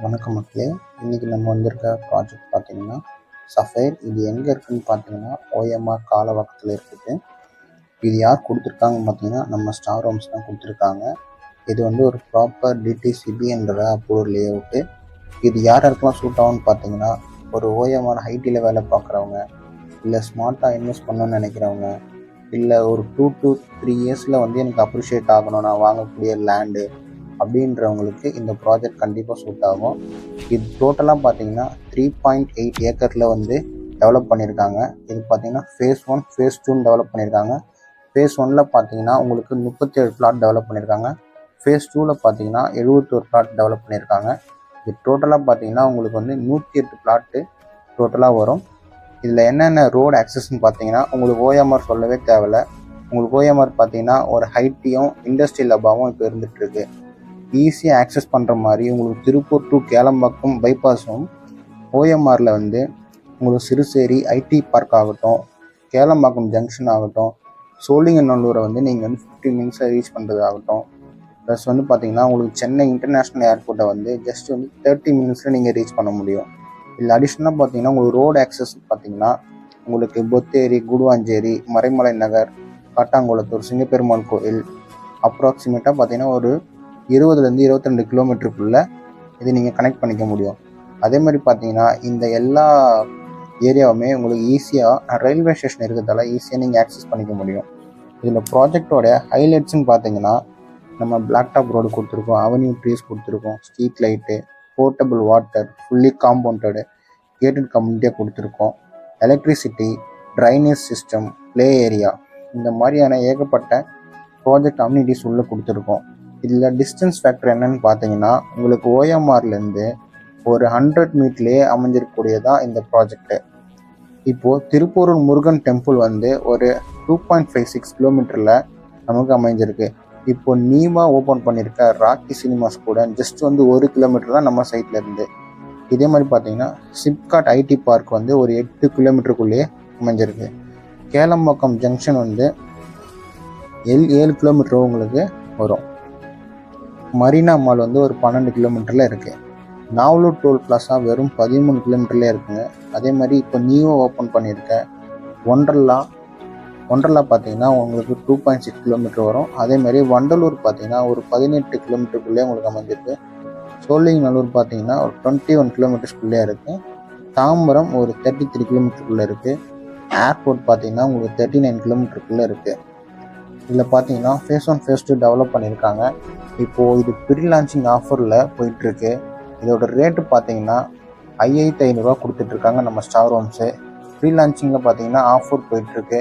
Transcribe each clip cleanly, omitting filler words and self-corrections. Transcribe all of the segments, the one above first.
வணக்கம் மக்களே. இன்றைக்கி நம்ம வந்திருக்க ப்ராஜெக்ட் பார்த்திங்கன்னா சஃபைர். இது எங்கே இருக்குதுன்னு பார்த்தீங்கன்னா ஓஎம்ஆர் காலவாக்கத்தில் இருக்குது. இது யார் கொடுத்துருக்காங்கன்னு பார்த்தீங்கன்னா நம்ம ஸ்டார் ஹோம்ஸ் தான் கொடுத்துருக்காங்க. இது வந்து ஒரு ப்ராப்பர் டிடிசிபி என்ற அப்ரூவல் லே அவுட்டு. இது யாருக்கெல்லாம் சூட் ஆகும்னு பார்த்தீங்கன்னா ஒரு ஓஎம்ஆர் ஐடியில் வேலை பார்க்குறவங்க, இல்லை ஸ்மார்ட்டாக இன்வெஸ்ட் பண்ணணும்னு நினைக்கிறவங்க, இல்லை ஒரு 2 to 3 இயர்ஸில் வந்து எனக்கு அப்ரிஷியேட் ஆகணும் நான் வாங்கக்கூடிய லேண்டு அப்படின்றவங்களுக்கு இந்த ப்ராஜெக்ட் கண்டிப்பாக சூட் ஆகும். இது டோட்டலாக பார்த்தீங்கன்னா 3.8 ஏக்கரில் வந்து டெவலப் பண்ணியிருக்காங்க. இது பார்த்தீங்கன்னா ஃபேஸ் 1 ஃபேஸ் 2 டெவலப் பண்ணியிருக்காங்க. ஃபேஸ் 1ல் பார்த்தீங்கன்னா உங்களுக்கு 37 பிளாட் டெவலப் பண்ணியிருக்காங்க. ஃபேஸ் 2ல் பார்த்தீங்கன்னா 71 பிளாட் டெவலப் பண்ணியிருக்காங்க. இது டோட்டலாக பார்த்தீங்கன்னா உங்களுக்கு வந்து 108 பிளாட்டு டோட்டலாக வரும். இதில் என்னென்ன ரோடு ஆக்சஸ்ன்னு பார்த்தீங்கன்னா உங்களுக்கு ஓஎம்ஆர் சொல்லவே தேவையில்ல. உங்களுக்கு ஓஎம்ஆர் பார்த்தீங்கன்னா ஒரு ஹைட்டியும் இண்டஸ்ட்ரியல் ஹப்பாகவும் இப்போ இருந்துகிட்ருக்கு. ஈஸியாக ஆக்சஸ் பண்ணுற மாதிரி உங்களுக்கு திருப்பூர் டு கேளம்பாக்கம் பைபாஸும், ஓஎம்ஆரில் வந்து உங்களுக்கு சிறுசேரி ஐடி பார்க் ஆகட்டும், கேளம்பாக்கம் ஜங்ஷன் ஆகட்டும், சோழிங்கநல்லூரை வந்து நீங்கள் வந்து 15 மினிட்ஸில் ரீச் பண்ணுறது ஆகட்டும், ப்ளஸ் வந்து பார்த்திங்கன்னா உங்களுக்கு சென்னை இன்டர்நேஷ்னல் ஏர்போர்ட்டை வந்து ஜஸ்ட் வந்து 30 மினிட்ஸில் நீங்கள் ரீச் பண்ண முடியும். இதில் அடிஷ்னலாக பார்த்தீங்கன்னா உங்களுக்கு ரோடு ஆக்சஸ் பார்த்திங்கன்னா உங்களுக்கு பொத்தேரி, குடுவாஞ்சேரி, மறைமலை நகர், காட்டாங்குளத்தூர், சிங்கப்பெருமாள் கோயில் அப்ராக்சிமேட்டாக பார்த்தீங்கன்னா ஒரு 20லேருந்து 22 கிலோமீட்டருக்குள்ளே இது நீங்கள் கனெக்ட் பண்ணிக்க முடியும். அதே மாதிரி பார்த்தீங்கன்னா இந்த எல்லா ஏரியாவுமே உங்களுக்கு ஈஸியாக ரயில்வே ஸ்டேஷன் இருக்கிறதால ஈஸியாக நீங்கள் ஆக்சஸ் பண்ணிக்க முடியும். இதில் ப்ராஜெக்டோட ஹைலைட்ஸ்ன்னு பார்த்தீங்கன்னா நம்ம பிளாக் டாப் ரோடு கொடுத்துருக்கோம், அவென்யூ ட்ரீஸ் கொடுத்துருக்கோம், street light, portable water, fully compounded gated கம்யூனிட்டியாக கொடுத்துருக்கோம், electricity, drainage system, play area, இந்த மாதிரியான ஏகப்பட்ட ப்ராஜெக்ட் அம்யூனிட்டிஸ் உள்ளே கொடுத்துருக்கோம். இதில் டிஸ்டன்ஸ் ஃபேக்டர் என்னன்னு பார்த்தீங்கன்னா உங்களுக்கு ஓஎம்ஆர்லேருந்து ஒரு 100 மீட்டர்லேயே அமைஞ்சிருக்கக்கூடியதான் இந்த ப்ராஜெக்டு. இப்போது திருப்பூர் முருகன் டெம்பிள் வந்து ஒரு 2.56 கிலோமீட்டரில் நமக்கு அமைஞ்சிருக்கு. இப்போ நீவாக ஓப்பன் பண்ணியிருக்க ராக்கி சினிமாஸ் கூட ஜஸ்ட் வந்து 1 கிலோமீட்டர் தான் நம்ம சைட்டில் இருந்து. இதே மாதிரி பார்த்தீங்கன்னா சிப்காட் ஐடி பார்க் வந்து ஒரு 8 கிலோமீட்டருக்குள்ளேயே அமைஞ்சிருக்கு. கேளம்பாக்கம் ஜங்ஷன் வந்து 7 கிலோமீட்டர் உங்களுக்கு வரும். மரீனா மால் வந்து ஒரு 12 கிலோமீட்டரில் இருக்குது. நாவலூர் டோல் பிளாஸா வெறும் 13 கிலோமீட்டர்லேயே இருக்குங்க. அதே மாதிரி இப்போ நியூவாக ஓப்பன் பண்ணியிருக்க ஒண்டர்லா பார்த்தீங்கன்னா உங்களுக்கு 2.6 கிலோமீட்டர் வரும். அதேமாதிரி வண்டலூர் பார்த்தீங்கன்னா ஒரு 18 கிலோமீட்டருக்குள்ளே உங்களுக்கு அமைஞ்சிருக்கு. சோழிங்கநல்லூர் பார்த்தீங்கன்னா ஒரு 21 கிலோமீட்டர்ஸ்குள்ளே இருக்குது. தாம்பரம் ஒரு 33 கிலோமீட்டருக்குள்ளே இருக்குது. ஏர்போர்ட் பார்த்தீங்கன்னா உங்களுக்கு 39 கிலோமீட்டருக்குள்ளே இருக்குது. இதில் பார்த்தீங்கன்னா ஃபேஸ் 1 ஃபேஸ் 2 டெவலப் பண்ணியிருக்காங்க. இப்போது இது ப்ரீ லான்ச்சிங் ஆஃபரில் போயிட்டுருக்கு. இதோட ரேட்டு பார்த்தீங்கன்னா 5500 கொடுத்துட்ருக்காங்க நம்ம ஸ்டார் ஹோம்ஸு. ப்ரீ லான்ச்சிங்கில் பார்த்தீங்கன்னா ஆஃபர் போயிட்டுருக்கு.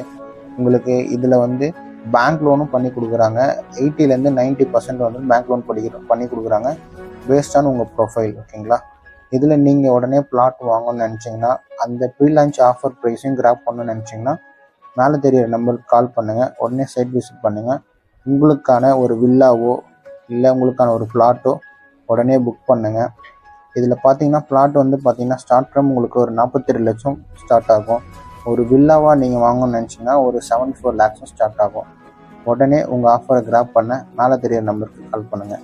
உங்களுக்கு இதில் வந்து பேங்க் லோனும் பண்ணி கொடுக்குறாங்க. 80லேருந்து 90% வந்து பேங்க் லோன் பண்ணி கொடுக்குறாங்க பேஸ்டான உங்கள் ப்ரொஃபைல். ஓகேங்களா? இதில் நீங்கள் உடனே பிளாட் வாங்கணும்னு நினச்சிங்கன்னா அந்த ப்ரீ லான்ச் ஆஃபர் ப்ரைஸையும் கிராப் பண்ணணும்னு நினச்சிங்கன்னா மேலே தெரியிற நம்பருக்கு கால் பண்ணுங்கள். உடனே சைட் விசிட் பண்ணுங்கள். உங்களுக்கான ஒரு வில்லாவோ இல்லை உங்களுக்கான ஒரு பிளாட்டோ உடனே புக் பண்ணுங்கள். இதில் பார்த்தீங்கன்னா பிளாட் வந்து பார்த்தீங்கன்னா ஸ்டார்ட் ஃப்ரம் உங்களுக்கு ஒரு 42 லட்சம் ஸ்டார்ட் ஆகும். ஒரு வில்லாவாக நீங்கள் வாங்கணும்னு நினச்சிங்கன்னா ஒரு 74 lakhs ஸ்டார்ட் ஆகும். உடனே உங்கள் ஆஃபரை கிராப் பண்ண மேலே தெரியிற நம்பருக்கு கால் பண்ணுங்கள்.